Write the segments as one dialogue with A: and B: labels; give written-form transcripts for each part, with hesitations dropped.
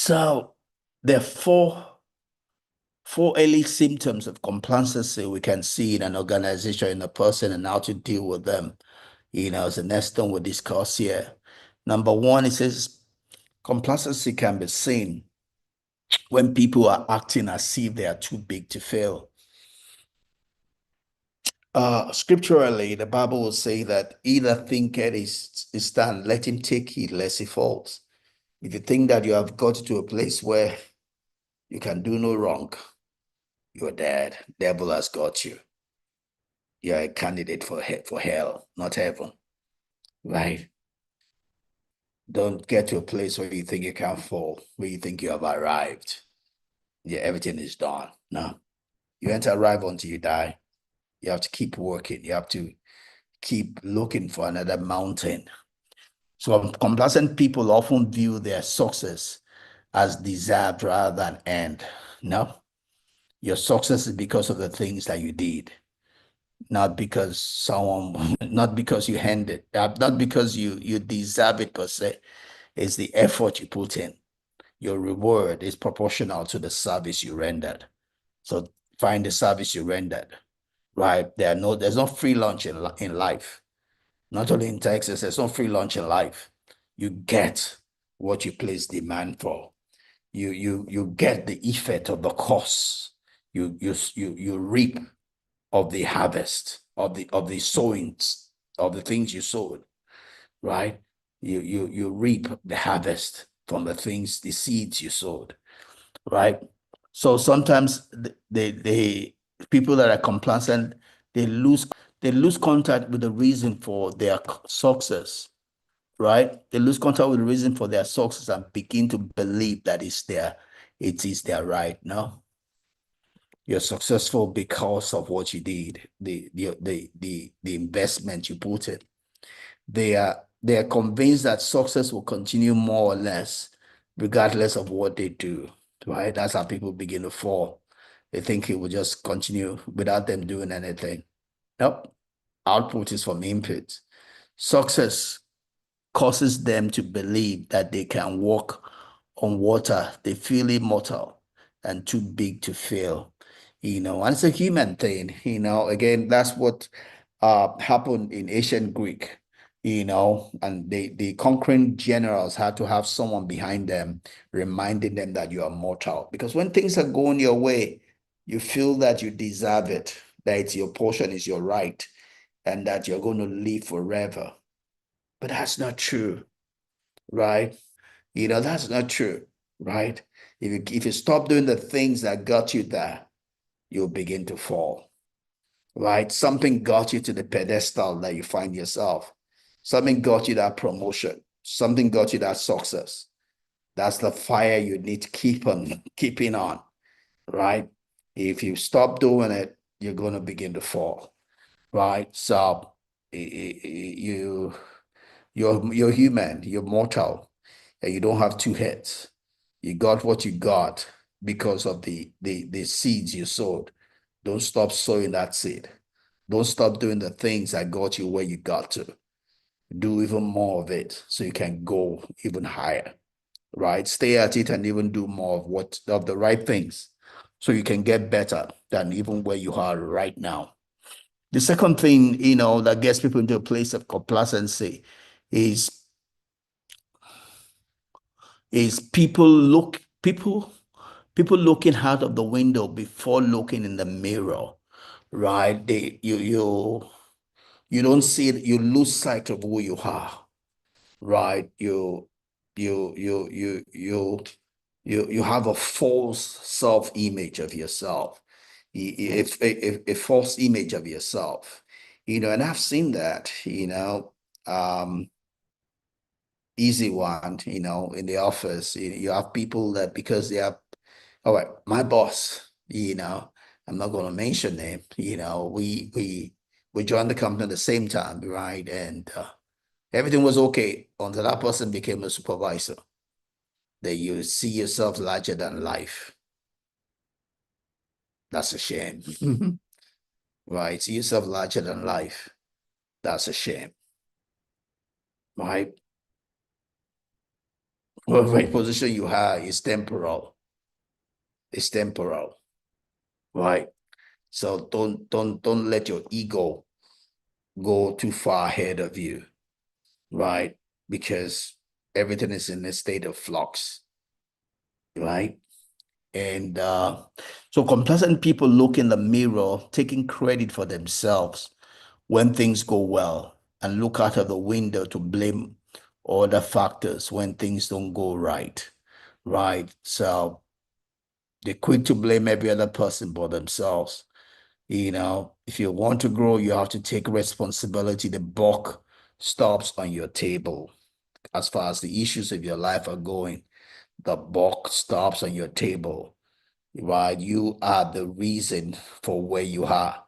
A: So there are four early symptoms of complacency we can see in an organization, in a person, and how to deal with them. It's the next thing we'll discuss here. Number one, it says complacency can be seen when people are acting as if they are too big to fail. Scripturally, the Bible will say that either thinketh is stand, let him take heed lest he falls. If you think that you have got to a place where you can do no wrong, you're dead. Devil has got you. You're a candidate for hell, not heaven, right? Don't get to a place where you think you can't fall, where you think you have arrived. Yeah, everything is done. No, you ain't arrive until you die. You have to keep working. You have to keep looking for another mountain. So complacent people often view their success as deserved rather than earned. No, your success is because of the things that you did, not because not because you earned it, not because you deserve it per se. It's the effort you put in. Your reward is proportional to the service you rendered. So find the service you rendered, right? There's no free lunch in life. Not only in Texas, there's no free lunch in life. You get what you place demand for. You get the effect of the cost. You reap of the harvest of the sowings of the things you sowed, right? You reap the harvest from the things, the seeds you sowed, right? So sometimes the people that are complacent, they lose contact with the reason for their success, right? They lose contact with the reason for their success and begin to believe that it is their right. No, you're successful because of what you did, the investment you put in. They are convinced that success will continue more or less, regardless of what they do. Right? That's how people begin to fall. They think it will just continue without them doing anything. Nope. Output is from input. Success causes them to believe that they can walk on water. They feel immortal and too big to fail. And it's a human thing. Again, that's what happened in ancient Greek. And the conquering generals had to have someone behind them reminding them that you are mortal. Because when things are going your way, you feel that you deserve it, that it's your portion, is your right, and that you're going to live forever. But that's not true, right? That's not true, right? If you stop doing the things that got you there, you'll begin to fall, right? Something got you to the pedestal that you find yourself. Something got you that promotion. Something got you that success. That's the fire you need to keep on keeping on, right? If you stop doing it, you're going to begin to fall, right? So you're human, you're mortal, and you don't have two heads. You got what you got because of the seeds you sowed. Don't stop sowing that seed. Don't stop doing the things that got you where you got to. Do even more of it so you can go even higher, right? Stay at it and even do more of the right things so you can get better than even where you are right now. The second thing, that gets people into a place of complacency is people looking out of the window before looking in the mirror, right? You don't see it, you lose sight of who you are, right? You you you you you have a false self-image of yourself. If a false image of yourself, and I've seen that, easy one, in the office. You have people that because they have, all right, my boss, I'm not going to mention name, we joined the company at the same time, right? And everything was okay until that person became a supervisor. That you see yourself larger than life. That's a shame. Right? See yourself larger than life. That's a shame. Right? Whatever position you have is temporal. It's temporal, right? So don't let your ego go too far ahead of you, right? Because everything is in a state of flux, right? And so complacent people look in the mirror, taking credit for themselves when things go well, and look out of the window to blame other factors when things don't go right, right? So they're quick to blame every other person but themselves. If you want to grow, you have to take responsibility. The buck stops on your table. As far as the issues of your life are going, the buck stops on your table, right? You are the reason for where you are.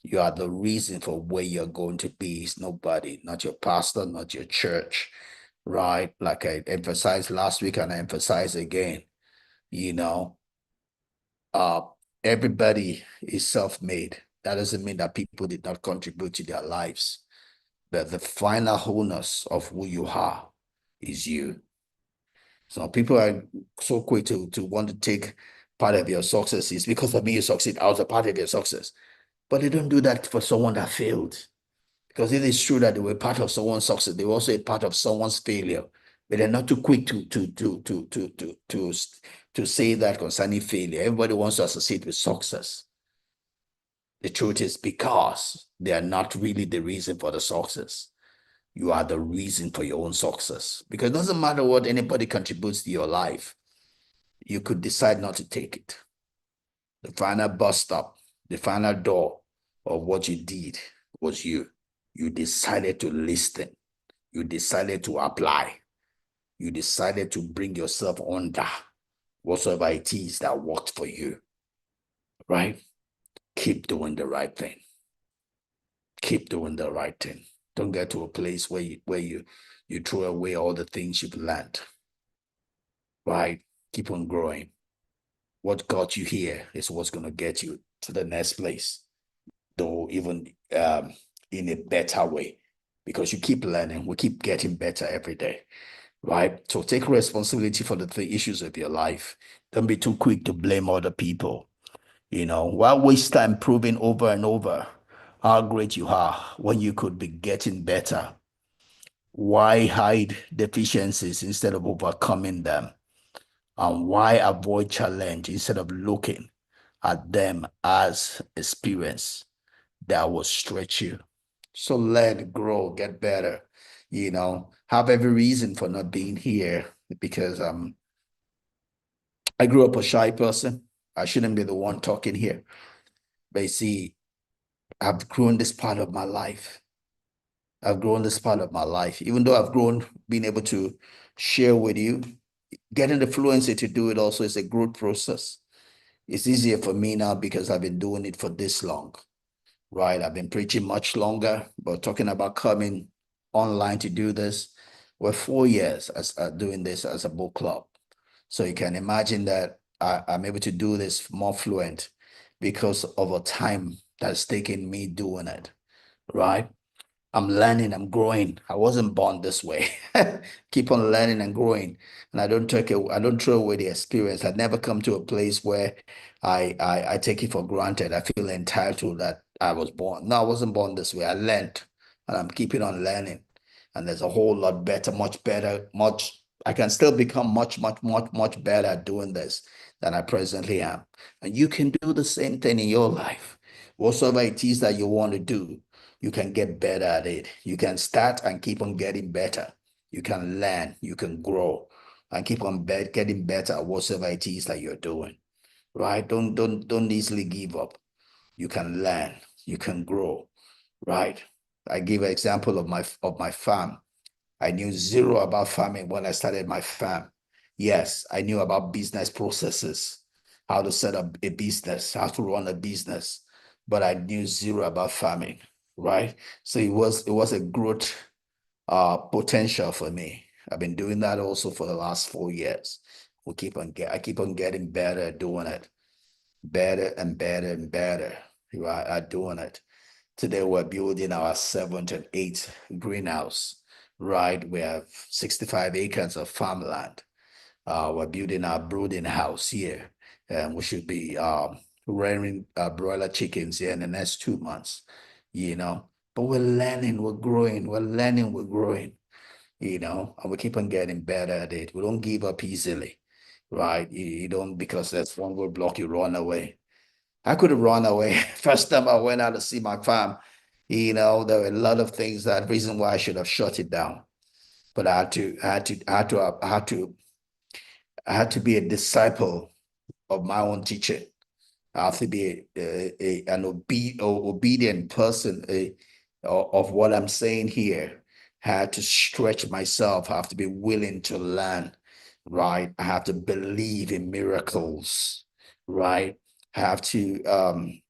A: You are the reason for where you're going to be. It's nobody, not your pastor, not your church, right? Like I emphasized last week and I emphasize again, you know, uh, everybody is self-made. That doesn't mean that people did not contribute to their lives. But the final wholeness of who you are is you. So people are so quick to want to take part of your success. It's because of me you succeed. I was a part of your success. But they don't do that for someone that failed. Because it is true that they were part of someone's success, they were also a part of someone's failure. But they're not too quick to say that concerning failure. Everybody wants to associate with success. The truth is because they are not really the reason for the success. You are the reason for your own success. Because it doesn't matter what anybody contributes to your life, you could decide not to take it. The final bus stop, the final door of what you did was you. You decided to listen. You decided to apply. You decided to bring yourself under whatsoever it is that worked for you, right? Keep doing the right thing. Keep doing the right thing. Don't get to a place where you throw away all the things you've learned, right? Keep on growing. What got you here is what's going to get you to the next place, though even in a better way, because you keep learning. We keep getting better every day, right? So take responsibility for the issues of your life. Don't be too quick to blame other people. Why waste time proving over and over how great you are when you could be getting better? Why hide deficiencies instead of overcoming them? And why avoid challenge instead of looking at them as experience that will stretch you? So learn, grow, get better. Have every reason for not being here because I grew up a shy person. I shouldn't be the one talking here. But you see, I've grown this part of my life. I've grown this part of my life. Even though I've grown, being able to share with you, getting the fluency to do it also is a growth process. It's easier for me now because I've been doing it for this long, right? I've been preaching much longer, but talking about coming online to do this, we're 4 years as doing this as a book club. So you can imagine that I'm able to do this more fluent because of a time that's taken me doing it, right? I'm learning, I'm growing. I wasn't born this way. Keep on learning and growing. And I don't throw away the experience. I never come to a place where I take it for granted. I feel entitled that I was born. No, I wasn't born this way. I learned and I'm keeping on learning. And there's a whole lot better, I can still become much better at doing this than I presently am. And you can do the same thing in your life. Whatsoever it is that you want to do, you can get better at it. You can start and keep on getting better. You can learn, you can grow, and keep on getting better at whatever it is that you're doing. Right? Don't easily give up. You can learn, you can grow. Right? I give an example of my farm. I knew zero about farming when I started my farm. Yes, I knew about business processes, how to set up a business, how to run a business, but I knew zero about farming, right? So it was a growth potential for me. I've been doing that also for the last 4 years. I keep on getting better at doing it, better and better and better, right, at doing it. Today we're building our seventh and eighth greenhouse, right? We have 65 acres of farmland. We're building our brooding house here, and we should be rearing broiler chickens here in the next 2 months, you know. But we're learning, we're growing, we're learning, we're growing, and we keep on getting better at it. We don't give up easily, right? You don't, because that's one roadblock, you run away. I could have run away. First time I went out to see my farm, there were a lot of things that reason why I should have shut it down. But I had to be a disciple of my own teaching. I have to be an obedient person of what I'm saying here. I had to stretch myself. I have to be willing to learn, right? I have to believe in miracles, right? I have to